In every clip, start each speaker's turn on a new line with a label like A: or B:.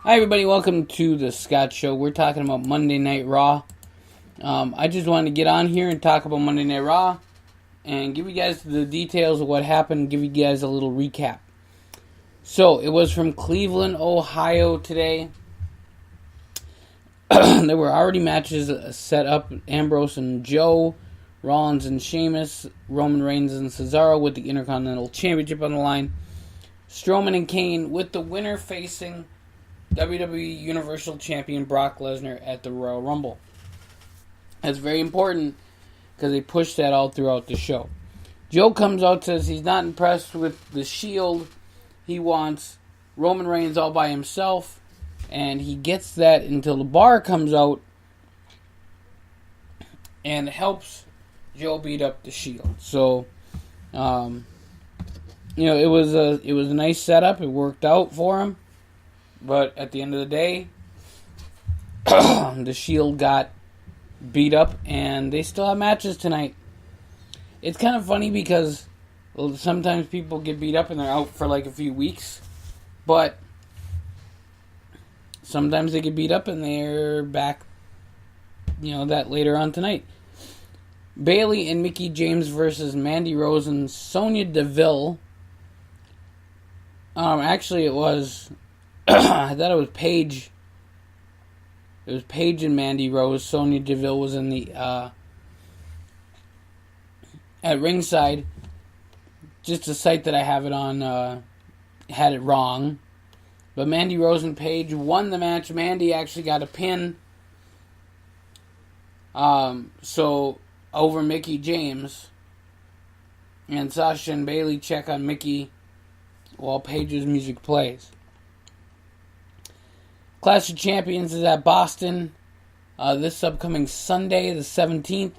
A: Hi everybody, welcome to the Scott Show. We're talking about Monday Night Raw. I just wanted to get on here and talk about Monday Night Raw and give you guys the details of what happened, give you guys a little recap. So, it was from Cleveland, Ohio today. There were already matches set up. Ambrose and Joe, Rollins and Sheamus, Roman Reigns and Cesaro with the Intercontinental Championship on the line. Strowman and Kane with the winner facing WWE Universal Champion Brock Lesnar at the Royal Rumble. That's very important because they pushed that all throughout the show. Joe comes out, says he's not impressed with the Shield. He wants Roman Reigns all by himself, and he gets that until the Bar comes out and helps Joe beat up the Shield. So, it was a nice setup. It worked out for him. But at the end of the day, the Shield got beat up, and they still have matches tonight. It's kind of funny because sometimes people get beat up and they're out for like a few weeks. But sometimes they get beat up and they're back, that later on tonight. Bayley and Mickie James versus Mandy Rose and Sonya Deville. Actually, it was... I thought it was Paige. It was Paige and Mandy Rose. Sonya Deville was in the at ringside. Just the site that I have it on had it wrong. But Mandy Rose and Paige won the match. Mandy actually got a pin. So over Mickie James. And Sasha and Bayley check on Mickie while Paige's music plays. Clash of Champions is at Boston this upcoming Sunday, the 17th.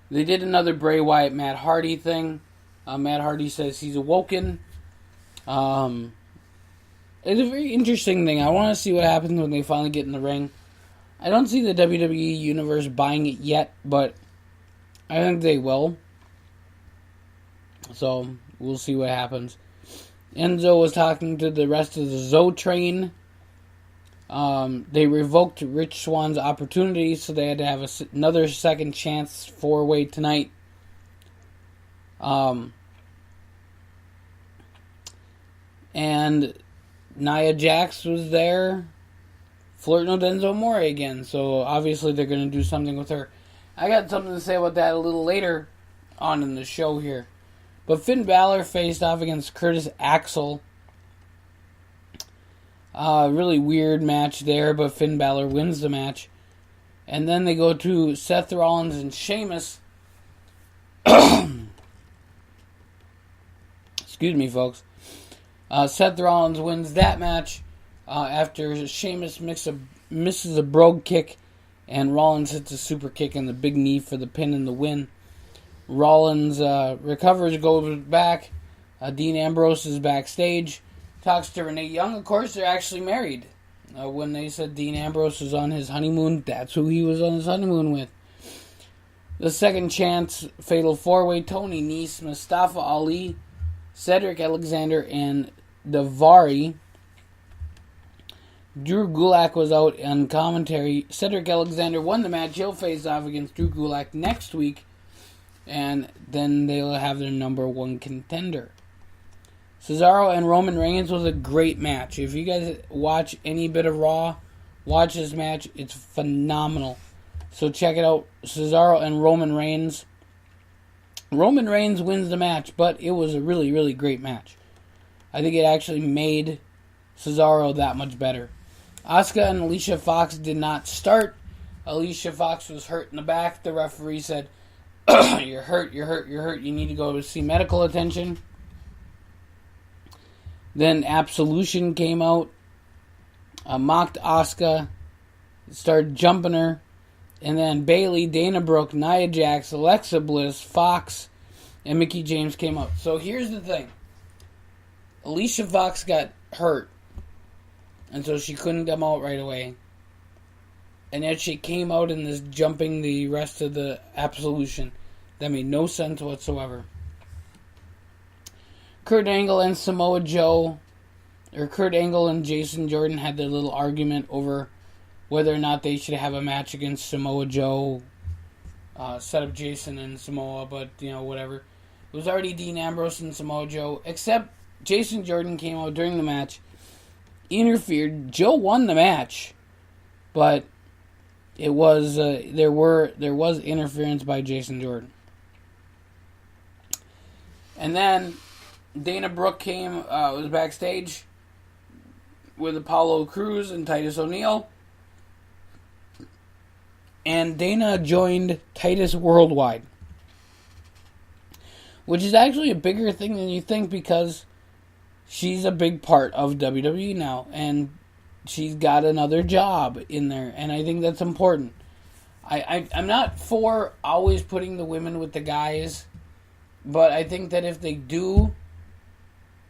A: They did another Bray Wyatt Matt Hardy thing. Matt Hardy says he's awoken. It's a very interesting thing. I want to see what happens when they finally get in the ring. I don't see the WWE Universe buying it yet, but I think they will. So, we'll see what happens. Enzo was talking to the rest of the Zoe train. They revoked Rich Swann's opportunity, so they had to have another second chance 4-way tonight. And Nia Jax was there flirting with Enzo Amore again, so obviously they're going to do something with her. I got something to say about that a little later on in the show here. But Finn Balor faced off against Curtis Axel. Really weird match there, but Finn Balor wins the match. And then they go to Seth Rollins and Sheamus. Excuse me, folks. Seth Rollins wins that match after Sheamus misses a brogue kick, and Rollins hits a super kick and the big knee for the pin and the win. Rollins recovers, goes back. Dean Ambrose is backstage. Talks to Renee Young. Of course, they're actually married. When they said Dean Ambrose was on his honeymoon, that's who he was on his honeymoon with. The second chance, Fatal 4-Way, Tony Nese, Mustafa Ali, Cedric Alexander, and Daivari. Drew Gulak was out on commentary. Cedric Alexander won the match. He'll face off against Drew Gulak next week. And then they'll have their number one contender. Cesaro and Roman Reigns was a great match. If you guys watch any bit of Raw, watch this match. It's phenomenal. So check it out. Cesaro and Roman Reigns. Roman Reigns wins the match, but it was a really, really great match. I think it actually made Cesaro that much better. Asuka and Alicia Fox did not start. Alicia Fox was hurt in the back. The referee said, you're hurt. You need to go to see medical attention. Then Absolution came out, mocked Asuka, started jumping her. And then Bayley, Dana Brooke, Nia Jax, Alexa Bliss, Fox, and Mickie James came out. So here's the thing. Alicia Fox got hurt, and so she couldn't come out right away. And yet she came out in this jumping the rest of the Absolution. That made no sense whatsoever. Kurt Angle and Samoa Joe, or Kurt Angle and Jason Jordan had their little argument over whether or not they should have a match against Samoa Joe. Set up Jason and Samoa, but, whatever. It was already Dean Ambrose and Samoa Joe, except Jason Jordan came out during the match, interfered. Joe won the match, but it was there was interference by Jason Jordan. And then Dana Brooke was backstage with Apollo Crews and Titus O'Neil. And Dana joined Titus Worldwide, which is actually a bigger thing than you think because she's a big part of WWE now, and she's got another job in there, and I think that's important. I'm not for always putting the women with the guys, but I think that if they do,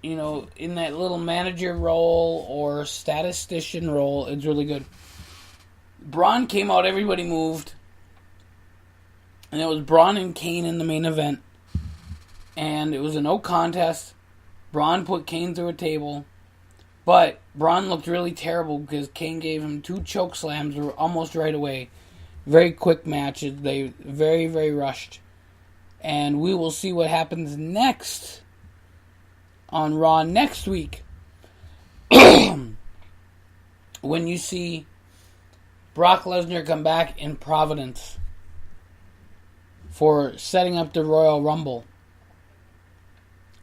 A: in that little manager role or statistician role, it's really good. Braun came out, everybody moved. And it was Braun and Kane in the main event. And it was a no contest. Braun put Kane through a table. But Braun looked really terrible because Kane gave him 2 choke slams almost right away. Very quick matches. They very, very rushed. And we will see what happens next on Raw next week. When you see Brock Lesnar come back in Providence for setting up the Royal Rumble.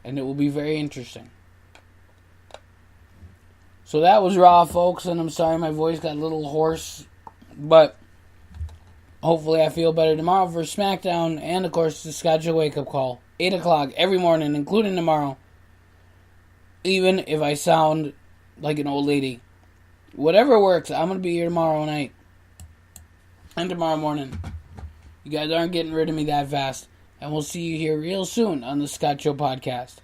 A: And it will be very interesting. So that was Raw, folks, and I'm sorry my voice got a little hoarse, but hopefully I feel better tomorrow for SmackDown, and of course the Schedule Wake Up Call, 8 o'clock every morning, including tomorrow, even if I sound like an old lady. Whatever works, I'm going to be here tomorrow night. And tomorrow morning. You guys aren't getting rid of me that fast. And we'll see you here real soon on the Scott Show Podcast.